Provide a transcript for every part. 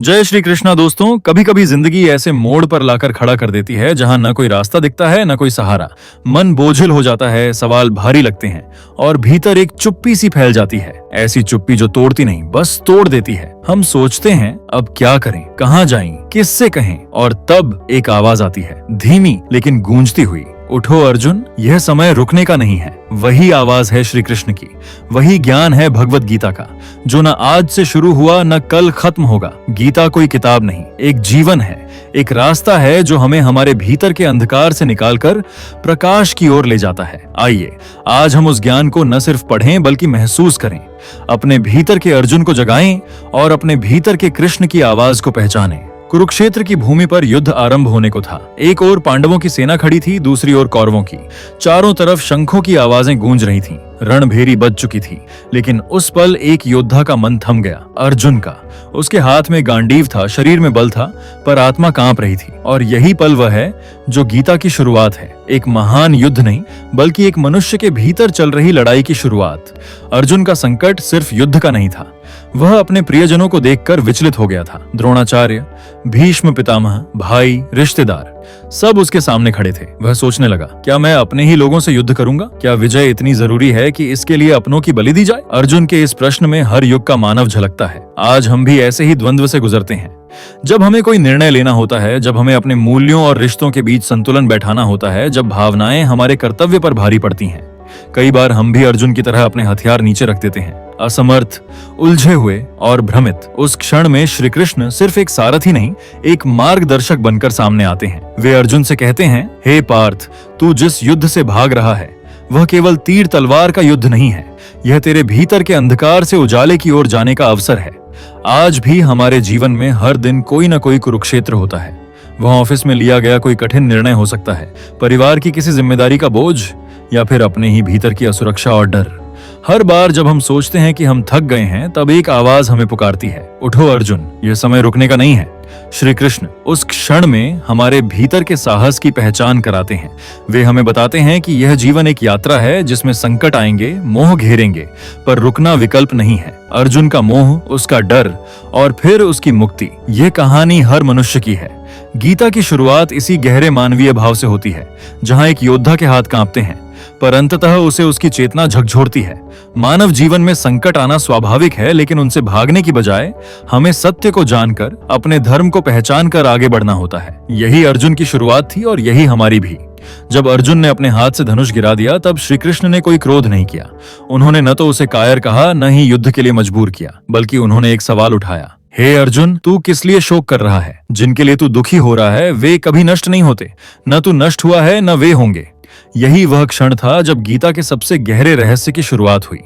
जय श्री कृष्णा दोस्तों। कभी कभी जिंदगी ऐसे मोड़ पर लाकर खड़ा कर देती है जहां न कोई रास्ता दिखता है न कोई सहारा। मन बोझिल हो जाता है, सवाल भारी लगते हैं और भीतर एक चुप्पी सी फैल जाती है। ऐसी चुप्पी जो तोड़ती नहीं बस तोड़ देती है। हम सोचते हैं अब क्या करें, कहाँ जाएं, किससे कहें, और तब एक आवाज आती है, धीमी लेकिन गूंजती हुई, उठो अर्जुन, यह समय रुकने का नहीं है। वही आवाज है श्री कृष्ण की, वही ज्ञान है भगवत गीता का, जो न आज से शुरू हुआ न कल खत्म होगा। गीता कोई किताब नहीं, एक जीवन है, एक रास्ता है जो हमें हमारे भीतर के अंधकार से निकालकर प्रकाश की ओर ले जाता है। आइए आज हम उस ज्ञान को न सिर्फ पढ़ें बल्कि महसूस करें, अपने भीतर के अर्जुन को जगाएं और अपने भीतर के कृष्ण की आवाज को पहचानें। कुरुक्षेत्र की भूमि पर युद्ध आरंभ होने को था। एक ओर पांडवों की सेना खड़ी थी, दूसरी ओर कौरवों की। चारों तरफ शंखों की आवाजें गूंज रही थीं। रणभेरी बज चुकी थी, लेकिन उस पल एक योद्धा का मन थम गया, अर्जुन का। उसके हाथ में गांडीव था, शरीर में बल था, पर आत्मा कांप रही थी। और यही पल वह है जो गीता की शुरुआत है। एक महान युद्ध नहीं बल्कि एक मनुष्य के भीतर चल रही लड़ाई की शुरुआत। अर्जुन का संकट सिर्फ युद्ध का नहीं था, वह अपने प्रियजनों को देखकर विचलित हो गया था। द्रोणाचार्य, भीष्म पितामह, भाई, रिश्तेदार सब उसके सामने खड़े थे। वह सोचने लगा, क्या मैं अपने ही लोगों से युद्ध करूंगा? क्या विजय इतनी जरूरी है कि इसके लिए अपनों की बलि दी जाए? अर्जुन के इस प्रश्न में हर युग का मानव झलकता है। आज हम भी ऐसे ही द्वंद्व से गुजरते हैं। जब हमें कोई निर्णय लेना होता है, जब हमें अपने मूल्यों और रिश्तों के बीच संतुलन बैठाना होता है, जब भावनाएं हमारे कर्तव्य पर भारी पड़ती हैं, कई बार हम भी अर्जुन की तरह अपने हथियार नीचे रख देते हैं। असमर्थ, उलझे हुए और भ्रमित। उस क्षण में श्री कृष्ण सिर्फ एक सारथी नहीं, एक मार्गदर्शक बनकर सामने आते हैं। वे अर्जुन से कहते हैं, हे पार्थ, तू जिस युद्ध से भाग रहा है वह केवल तीर तलवार का युद्ध नहीं है, यह तेरे भीतर के अंधकार से उजाले की ओर जाने का अवसर है। आज भी हमारे जीवन में हर दिन कोई न कोई कुरुक्षेत्र होता है। वह ऑफिस में लिया गया कोई कठिन निर्णय हो सकता है, परिवार की किसी जिम्मेदारी का बोझ, या फिर अपने ही भीतर की असुरक्षा और डर। हर बार जब हम सोचते हैं कि हम थक गए हैं, तब एक आवाज हमें पुकारती है, उठो अर्जुन, यह समय रुकने का नहीं है। श्री कृष्ण उस क्षण में हमारे भीतर के साहस की पहचान कराते हैं। वे हमें बताते हैं कि यह जीवन एक यात्रा है जिसमें संकट आएंगे, मोह घेरेंगे, पर रुकना विकल्प नहीं है। अर्जुन का मोह, उसका डर और फिर उसकी मुक्ति, यह कहानी हर मनुष्य की है। गीता की शुरुआत इसी गहरे मानवीय भाव से होती है, जहां एक योद्धा के हाथ कांपते हैं पर अंततः उसे उसकी चेतना झकझोरती है। मानव जीवन में संकट आना स्वाभाविक है, लेकिन उनसे भागने की बजाय हमें सत्य को जानकर, अपने धर्म को पहचानकर आगे बढ़ना होता है। यही अर्जुन की शुरुआत थी और यही हमारी भी। जब अर्जुन ने अपने हाथ से धनुष गिरा दिया, तब श्री कृष्ण ने कोई क्रोध नहीं किया। उन्होंने न तो उसे कायर कहा, न ही युद्ध के लिए मजबूर किया, बल्कि उन्होंने एक सवाल उठाया, हे अर्जुन, तू किस लिए शोक कर रहा है? जिनके लिए तू दुखी हो रहा है वे कभी नष्ट नहीं होते, न तू नष्ट हुआ है न वे होंगे। यही वह क्षण था जब गीता के सबसे गहरे रहस्य की शुरुआत हुई,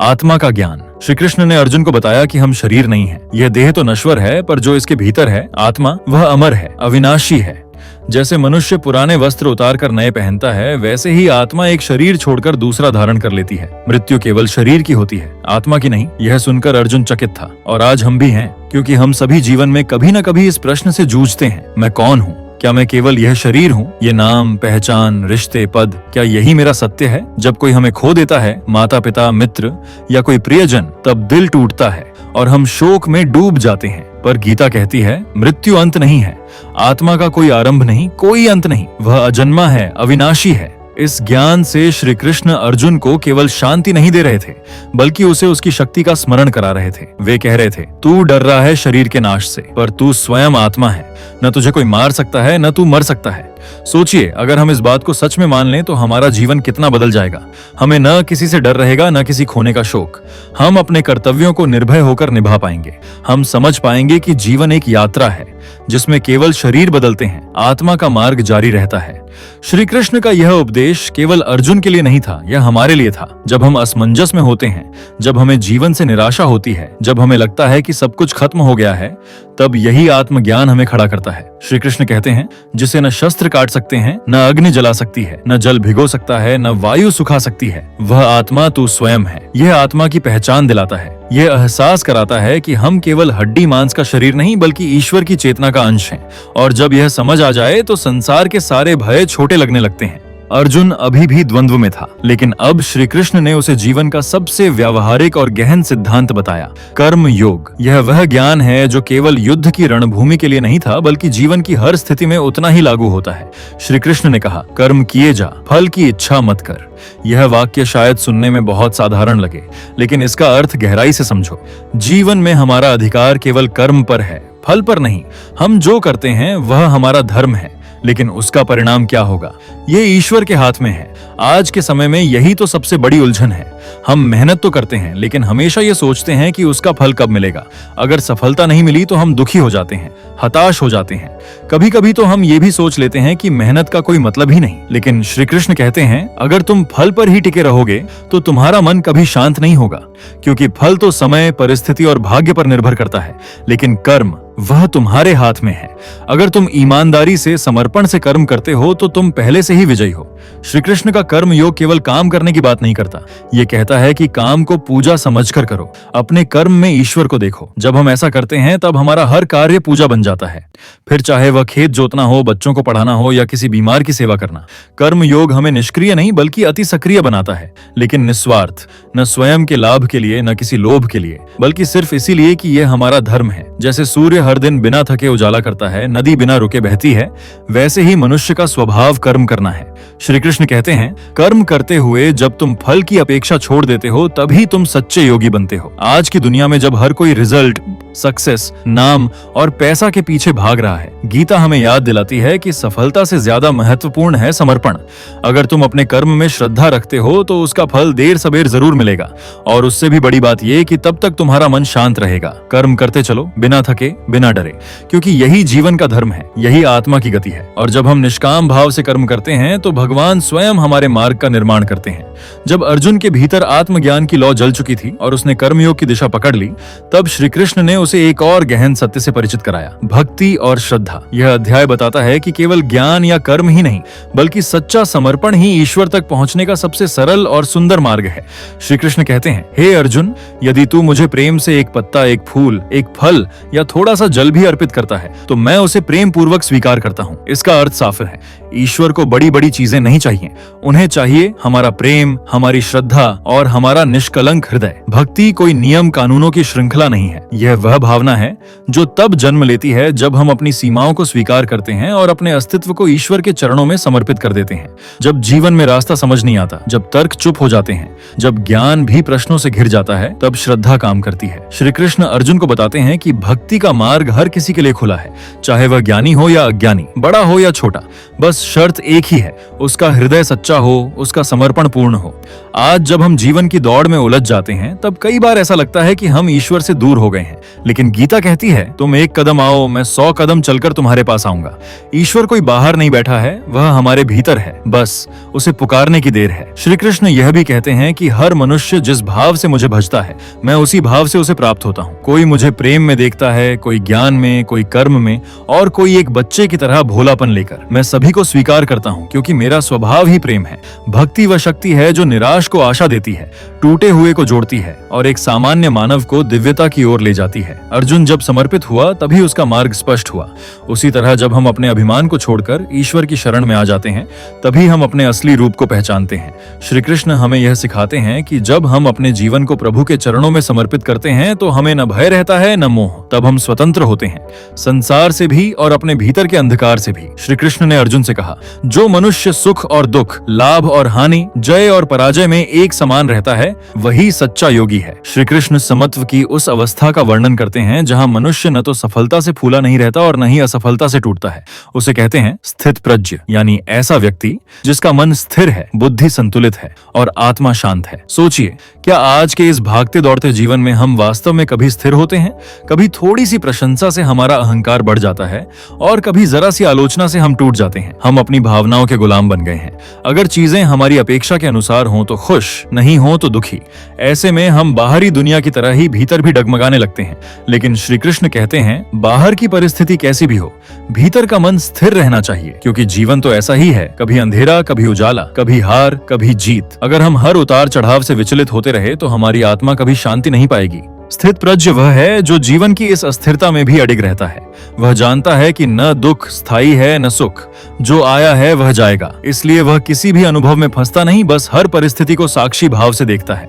आत्मा का ज्ञान। श्री कृष्ण ने अर्जुन को बताया कि हम शरीर नहीं है, यह देह तो नश्वर है, पर जो इसके भीतर है, आत्मा, वह अमर है, अविनाशी है। जैसे मनुष्य पुराने वस्त्र उतार कर नए पहनता है, वैसे ही आत्मा एक शरीर छोड़कर दूसरा धारण कर लेती है। मृत्यु केवल शरीर की होती है, आत्मा की नहीं। यह सुनकर अर्जुन चकित था, और आज हम भी हैं, क्योंकि हम सभी जीवन में कभी न कभी इस प्रश्न से जूझते हैं, मैं कौन हूँ? क्या मैं केवल यह शरीर हूँ? ये नाम, पहचान, रिश्ते, पद, क्या यही मेरा सत्य है? जब कोई हमें खो देता है, माता पिता, मित्र या कोई प्रियजन, तब दिल टूटता है और हम शोक में डूब जाते हैं। पर गीता कहती है, मृत्यु अंत नहीं है, आत्मा का कोई आरंभ नहीं, कोई अंत नहीं, वह अजन्मा है, अविनाशी है। इस ज्ञान से श्री कृष्ण अर्जुन को केवल शांति नहीं दे रहे थे, बल्कि उसे उसकी शक्ति का स्मरण करा रहे थे। वे कह रहे थे, तू डर रहा है शरीर के नाश से, पर तू स्वयं आत्मा है, न तुझे कोई मार सकता है न तू मर सकता है। सोचिए, अगर हम इस बात को सच में मान लें तो हमारा जीवन कितना बदल जाएगा। हमें न किसी से डर रहेगा, न किसी खोने का शोक। हम अपने कर्तव्यों को निर्भय होकर निभा पाएंगे। हम समझ पाएंगे कि जीवन एक यात्रा है जिसमें केवल शरीर बदलते हैं, आत्मा का मार्ग जारी रहता है। श्री कृष्ण का यह उपदेश केवल अर्जुन के लिए नहीं था, यह हमारे लिए था। जब हम असमंजस में होते हैं, जब हमें जीवन से निराशा होती है, जब हमें लगता है कि सब कुछ खत्म हो गया है, तब यही आत्मज्ञान हमें खड़ा करता है। श्री कृष्ण कहते हैं, जिसे न शस्त्र काट सकते हैं, न अग्नि जला सकती है, न जल भिगो सकता है, न वायु सुखा सकती है, वह आत्मा तू स्वयं है। यह आत्मा की पहचान दिलाता है, यह एहसास कराता है कि हम केवल हड्डी मांस का शरीर नहीं बल्कि ईश्वर की चेतना का अंश हैं। और जब यह समझ आ जाए तो संसार के सारे भय छोटे लगने लगते हैं। अर्जुन अभी भी द्वंद्व में था, लेकिन अब श्री कृष्ण ने उसे जीवन का सबसे व्यावहारिक और गहन सिद्धांत बताया, कर्म योग। यह वह ज्ञान है जो केवल युद्ध की रणभूमि के लिए नहीं था, बल्कि जीवन की हर स्थिति में उतना ही लागू होता है। श्री कृष्ण ने कहा, कर्म किए जा, फल की इच्छा मत कर। यह वाक्य शायद सुनने में बहुत साधारण लगे, लेकिन इसका अर्थ गहराई से समझो। जीवन में हमारा अधिकार केवल कर्म पर है, फल पर नहीं। हम जो करते हैं वह हमारा धर्म है, लेकिन उसका परिणाम क्या होगा ये ईश्वर के हाथ में है। आज के समय में यही तो सबसे बड़ी उलझन है। हम मेहनत तो करते हैं, लेकिन हमेशा ये सोचते हैं कि उसका फल कब मिलेगा। अगर सफलता नहीं मिली तो हम दुखी हो जाते हैं, हताश हो जाते हैं। कभी कभी तो हम ये भी सोच लेते हैं कि मेहनत का कोई मतलब ही नहीं। लेकिन श्री कृष्ण कहते हैं, अगर तुम फल पर ही टिके रहोगे तो तुम्हारा मन कभी शांत नहीं होगा, क्योंकि फल तो समय, परिस्थिति और भाग्य पर निर्भर करता है, लेकिन कर्म वह तुम्हारे हाथ में है। अगर तुम ईमानदारी से, समर्पण से कर्म करते हो तो तुम पहले से ही विजयी हो। श्री कृष्ण का कर्म योग केवल काम करने की बात नहीं करता, ये कहता है कि काम को पूजा समझकर करो। अपने कर्म में ईश्वर को देखो। जब हम ऐसा करते हैं तब हमारा हर कार्य पूजा बन जाता है, फिर चाहे वह खेत जोतना हो, बच्चों को पढ़ाना हो या किसी बीमार की सेवा करना। कर्म योग हमें निष्क्रिय नहीं बल्कि अति सक्रिय बनाता है, लेकिन निस्वार्थ, न स्वयं के लाभ के लिए न किसी लोभ के लिए, बल्कि सिर्फ इसीलिए कि यह हमारा धर्म है। जैसे सूर्य हर दिन बिना थके उजाला करता है, नदी बिना रुके बहती है, वैसे ही मनुष्य का स्वभाव कर्म करना है। श्री कृष्ण कहते हैं, कर्म करते हुए जब तुम फल की अपेक्षा छोड़ देते हो तभी तुम सच्चे योगी बनते हो। आज की दुनिया में जब हर कोई रिजल्ट, सक्सेस, नाम और पैसा के पीछे भाग रहा है, गीता हमें याद दिलाती है कि सफलता से ज्यादा महत्वपूर्ण है समर्पण। अगर तुम अपने कर्म में श्रद्धा रखते हो तो उसका फल देर सबेर जरूर मिलेगा, और उससे भी बड़ी बात यह कि तब तक तुम्हारा मन शांत रहेगा। कर्म करते चलो, बिना थके, बिना डरे, क्योंकि यही जीवन का धर्म है, यही आत्मा की गति है। और जब हम निष्काम भाव से कर्म करते हैं तो भगवान स्वयं हमारे मार्ग का निर्माण करते हैं। जब अर्जुन के भीतर आत्मज्ञान की लौ जल चुकी थी और उसने कर्मयोग की दिशा पकड़ ली, तब श्री कृष्ण ने उसे एक और गहन सत्य से परिचित कराया, भक्ति और श्रद्धा। यह अध्याय बताता है कि केवल ज्ञान या कर्म ही नहीं, बल्कि सच्चा समर्पण ही ईश्वर तक पहुंचने का सबसे सरल और सुंदर मार्ग है। श्री कृष्ण कहते हैं, हे अर्जुन, यदि तू मुझे प्रेम से एक पत्ता, एक फूल, एक फल या थोड़ा सा जल भी अर्पित करता है तो मैं उसे प्रेम पूर्वक स्वीकार करता हूँ। इसका अर्थ साफ है, ईश्वर को बड़ी बड़ी चीजें नहीं चाहिए, उन्हें चाहिए हमारा प्रेम, हमारी श्रद्धा और हमारा निष्कलंक हृदय। भक्ति कोई नियम कानूनों की श्रृंखला नहीं है, यह वह भावना है जो तब जन्म लेती है जब हम अपनी सीमाओं को स्वीकार करते हैं और अपने अस्तित्व को ईश्वर के चरणों में समर्पित कर देते हैं। जब जीवन में रास्ता समझ नहीं आता, जब तर्क चुप हो जाते हैं, जब ज्ञान भी प्रश्नों से घिर जाता है, तब श्रद्धा काम करती है। श्री कृष्ण अर्जुन को बताते हैं कि भक्ति का मार्ग हर किसी के लिए खुला है, चाहे वह ज्ञानी हो या अज्ञानी, बड़ा हो या छोटा। बस शर्त एक ही है, उसका हृदय सच्चा हो, उसका समर्पण पूर्ण हो। आज जब हम जीवन की दौड़ में उलझ जाते हैं तब कई बार ऐसा लगता है कि हम ईश्वर से दूर हो गए हैं, लेकिन गीता कहती है, तुम एक कदम आओ, मैं 100 कदम चलकर तुम्हारे पास आऊंगा। ईश्वर कोई बाहर नहीं बैठा है, वह हमारे भीतर है, बस उसे पुकारने की देर है। श्री कृष्ण यह भी कहते हैं कि हर मनुष्य जिस भाव से मुझे भजता है, मैं उसी भाव से उसे प्राप्त होता हूँ। कोई मुझे प्रेम में देखता है, कोई ज्ञान में, कोई कर्म में, और कोई एक बच्चे की तरह भोलापन लेकर। मैं सभी को स्वीकार करता हूँ, क्योंकि मेरा स्वभाव ही प्रेम है। भक्ति वह शक्ति है जो निराश को आशा देती है, टूटे हुए को जोड़ती है और एक सामान्य मानव को दिव्यता की ओर ले जाती है। अर्जुन जब समर्पित हुआ तभी उसका मार्ग स्पष्ट हुआ। उसी तरह जब हम अपने अभिमान को छोड़कर ईश्वर की शरण में आ जाते हैं, तभी हम अपने असली रूप को पहचानते हैं। श्री कृष्ण हमें यह सिखाते हैं कि जब हम अपने जीवन को प्रभु के चरणों में समर्पित करते हैं तो हमें न भय रहता है न मोह। तब हम स्वतंत्र होते हैं, संसार से भी और अपने भीतर के अंधकार से भी। श्री कृष्ण ने अर्जुन से कहा, जो मनुष्य सुख और दुख, लाभ और हानि, जय और पराजय में एक समान रहता है, वही सच्चा योगी है। श्री कृष्ण समत्व की उस अवस्था का वर्णन करते हैं जहां मनुष्य न तो सफलता से फूला नहीं रहता और न ही असफलता से टूटता है। उसे कहते हैं स्थित प्रज्ञ, यानी ऐसा व्यक्ति जिसका मन स्थिर है, बुद्धि संतुलित है और आत्मा शांत है। सोचिए, क्या आज के इस भागते दौड़ते जीवन में हम वास्तव में कभी स्थिर होते हैं? कभी थोड़ी सी प्रशंसा से हमारा अहंकार बढ़ जाता है और कभी जरा सी आलोचना से हम टूट जाते हैं। हम अपनी भावनाओं के गुलाम बन गए हैं। अगर चीजें हमारी अपेक्षा के अनुसार हों तो खुश, नहीं हो तो दुखी। ऐसे में हम बाहरी दुनिया की तरह ही भीतर भी डगमगाने लगते हैं। लेकिन श्री कृष्ण कहते हैं, बाहर की परिस्थिति कैसी भी हो, भीतर का मन स्थिर रहना चाहिए, क्योंकि जीवन तो ऐसा ही है, कभी अंधेरा, कभी उजाला, कभी हार, कभी जीत। अगर हम हर उतार चढ़ाव से विचलित होते रहे तो हमारी आत्मा कभी शांति नहीं पाएगी। स्थित प्रज्ञ वह है जो जीवन की इस अस्थिरता में भी अडिग रहता है। वह जानता है कि न दुख स्थायी है न सुख, जो आया है वह जाएगा। इसलिए वह किसी भी अनुभव में फंसता नहीं, बस हर परिस्थिति को साक्षी भाव से देखता है।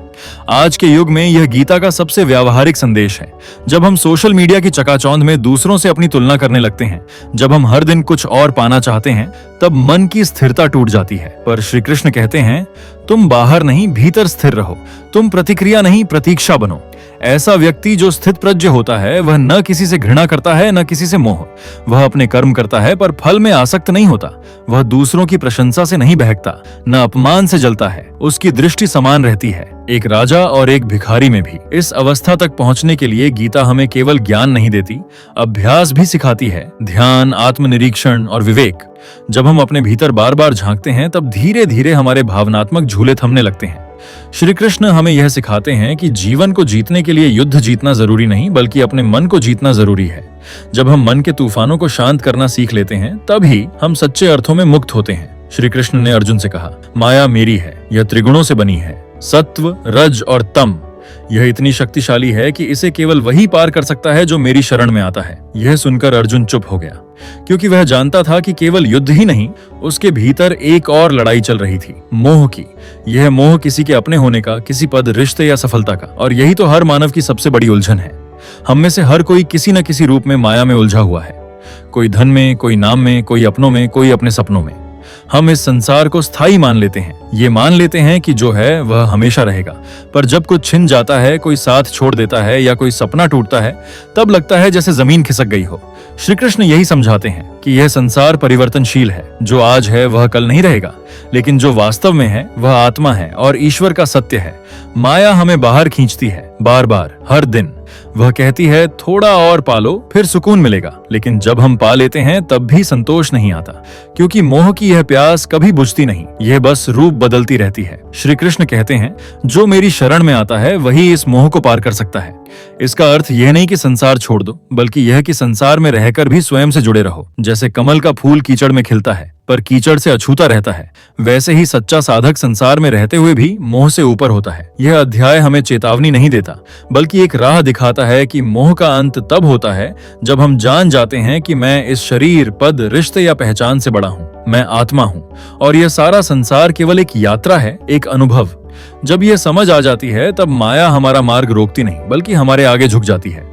आज के युग में यह गीता का सबसे व्यावहारिक संदेश है। जब हम सोशल मीडिया की चकाचौंध में दूसरों से अपनी तुलना करने लगते हैं, जब हम हर दिन कुछ और पाना चाहते हैं, तब मन की स्थिरता टूट जाती है। पर श्री कृष्ण कहते हैं, तुम बाहर नहीं भीतर स्थिर रहो, तुम प्रतिक्रिया नहीं प्रतीक्षा बनो। ऐसा व्यक्ति जो स्थित प्रज्ञ होता है, वह न किसी से घृणा करता है न किसी से मोह। वह अपने कर्म करता है पर फल में आसक्त नहीं होता। वह दूसरों की प्रशंसा से नहीं बहकता, न अपमान से जलता है। उसकी दृष्टि समान रहती है, एक राजा और एक भिखारी में भी। इस अवस्था तक पहुंचने के लिए गीता हमें केवल ज्ञान नहीं देती, अभ्यास भी सिखाती है। ध्यान, आत्मनिरीक्षण और विवेक। जब हम अपने भीतर बार बार झांकते हैं, तब धीरे धीरे हमारे भावनात्मक झूले थमने लगते हैं। श्री कृष्ण हमें यह सिखाते हैं कि जीवन को जीतने के लिए युद्ध जीतना जरूरी नहीं, बल्कि अपने मन को जीतना जरूरी है। जब हम मन के तूफानों को शांत करना सीख लेते हैं, तभी हम सच्चे अर्थों में मुक्त होते हैं। श्री कृष्ण ने अर्जुन से कहा, माया मेरी है, यह त्रिगुणों से बनी है, सत्व, रज और तम। यह इतनी शक्तिशाली है कि इसे केवल वही पार कर सकता है जो मेरी शरण में आता है। यह सुनकर अर्जुन चुप हो गया, क्योंकि वह जानता था कि केवल युद्ध ही नहीं, उसके भीतर एक और लड़ाई चल रही थी, मोह की। यह मोह किसी के अपने होने का, किसी पद, रिश्ते या सफलता का। और यही तो हर मानव की सबसे बड़ी उलझन है। हम में से हर कोई किसी न किसी रूप में माया में उलझा हुआ है। कोई धन में, कोई नाम में, कोई अपनों में, कोई अपने सपनों में। हम इस संसार को स्थायी मान लेते हैं। ये मान लेते हैं कि जो है वह हमेशा रहेगा। पर जब कुछ छिन जाता है, कोई साथ छोड़ देता है या कोई सपना टूटता है, तब लगता है जैसे जमीन खिसक गई हो। श्री कृष्ण यही समझाते हैं कि यह संसार परिवर्तनशील है। जो आज है वह कल नहीं रहेगा, लेकिन जो वास्तव में है वह आत्मा है और ईश्वर का सत्य है। माया हमें बाहर खींचती है, बार बार, हर दिन। वह कहती है थोड़ा और पालो, फिर सुकून मिलेगा। लेकिन जब हम पा लेते हैं, तब भी संतोष नहीं आता, क्योंकि मोह की यह प्यास कभी बुझती नहीं, यह बस रूप बदलती रहती है। श्री कृष्ण कहते हैं, जो मेरी शरण में आता है वही इस मोह को पार कर सकता है। इसका अर्थ यह नहीं कि संसार छोड़ दो, बल्कि यह कि संसार में रहकर भी स्वयं से जुड़े रहो। जैसे कमल का फूल कीचड़ में खिलता है पर कीचड़ से अछूता रहता है, वैसे ही सच्चा साधक संसार में रहते हुए भी मोह से ऊपर होता है। यह अध्याय हमें चेतावनी नहीं देता, बल्कि एक राह दिखाता है कि मोह का अंत तब होता है जब हम जान जाते हैं कि मैं इस शरीर, पद, रिश्ते या पहचान से बड़ा हूँ। मैं आत्मा हूँ और यह सारा संसार केवल एक यात्रा है, एक अनुभव। जब यह समझ आ जाती है, तब माया हमारा मार्ग रोकती नहीं, बल्कि हमारे आगे झुक जाती है।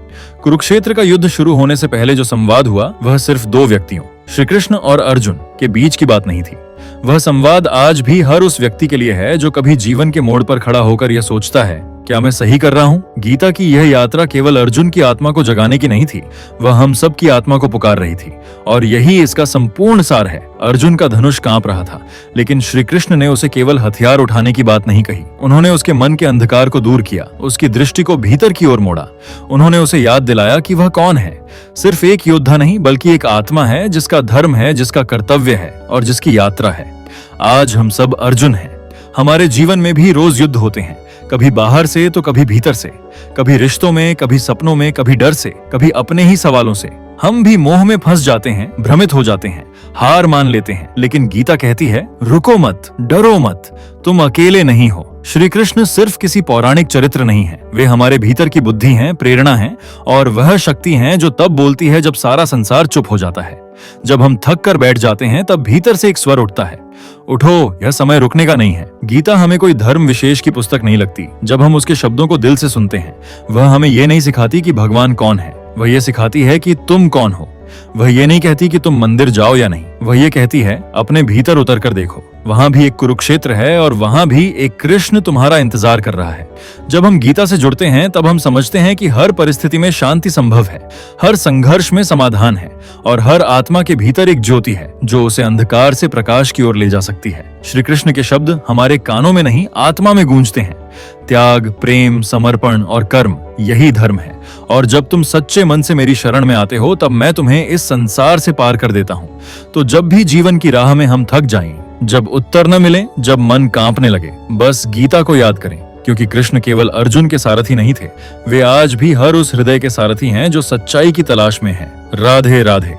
कुरुक्षेत्र का युद्ध शुरू होने से पहले जो संवाद हुआ, वह सिर्फ दो व्यक्तियों, श्री कृष्ण और अर्जुन, के बीच की बात नहीं थी। वह संवाद आज भी हर उस व्यक्ति के लिए है जो कभी जीवन के मोड़ पर खड़ा होकर यह सोचता है, क्या मैं सही कर रहा हूँ? गीता की यह यात्रा केवल अर्जुन की आत्मा को जगाने की नहीं थी, वह हम सब की आत्मा को पुकार रही थी। और यही इसका संपूर्ण सार है। अर्जुन का धनुष कांप रहा था, लेकिन श्री कृष्ण ने उसे केवल हथियार उठाने की बात नहीं कही। उन्होंने उसके मन के अंधकार को दूर किया, उसकी दृष्टि को भीतर की ओर मोड़ा। उन्होंने उसे याद दिलाया कि वह कौन है। सिर्फ एक योद्धा नहीं, बल्कि एक आत्मा है, जिसका धर्म है, जिसका कर्तव्य है और जिसकी यात्रा है। आज हम सब अर्जुन हैं। हमारे जीवन में भी रोज युद्ध होते हैं, कभी बाहर से तो कभी भीतर से, कभी रिश्तों में, कभी सपनों में, कभी डर से, कभी अपने ही सवालों से। हम भी मोह में फंस जाते हैं, भ्रमित हो जाते हैं, हार मान लेते हैं। लेकिन गीता कहती है, रुको मत, डरो मत, तुम अकेले नहीं हो। श्री कृष्ण सिर्फ किसी पौराणिक चरित्र नहीं है, वे हमारे भीतर की बुद्धि हैं, प्रेरणा है और वह शक्ति है जो तब बोलती है जब सारा संसार चुप हो जाता है। जब हम थक कर बैठ जाते हैं, तब भीतर से एक स्वर उठता है, उठो, यह समय रुकने का नहीं है। गीता हमें कोई धर्म विशेष की पुस्तक नहीं लगती। जब हम उसके शब्दों को दिल से सुनते हैं, वह हमें यह नहीं सिखाती कि भगवान कौन है, वह यह सिखाती है कि तुम कौन हो। वह ये नहीं कहती कि तुम मंदिर जाओ या नहीं, वह ये कहती है अपने भीतर उतर कर देखो, वहां भी एक कुरुक्षेत्र है और वहां भी एक कृष्ण तुम्हारा इंतजार कर रहा है। जब हम गीता से जुड़ते हैं, तब हम समझते हैं कि हर परिस्थिति में शांति संभव है, हर संघर्ष में समाधान है और हर आत्मा के भीतर एक ज्योति है जो उसे अंधकार से प्रकाश की ओर ले जा सकती है। श्री कृष्ण के शब्द हमारे कानों में नहीं, आत्मा में गूंजते हैं। त्याग, प्रेम, समर्पण और कर्म, यही धर्म है। और जब तुम सच्चे मन से मेरी शरण में आते हो, तब मैं तुम्हें इस संसार से पार कर देता हूँ। तो जब भी जीवन की राह में हम थक जाएं, जब उत्तर न मिले, जब मन कांपने लगे, बस गीता को याद करें, क्योंकि कृष्ण केवल अर्जुन के सारथी नहीं थे, वे आज भी हर उस हृदय के सारथी हैं जो सच्चाई की तलाश में है। राधे राधे।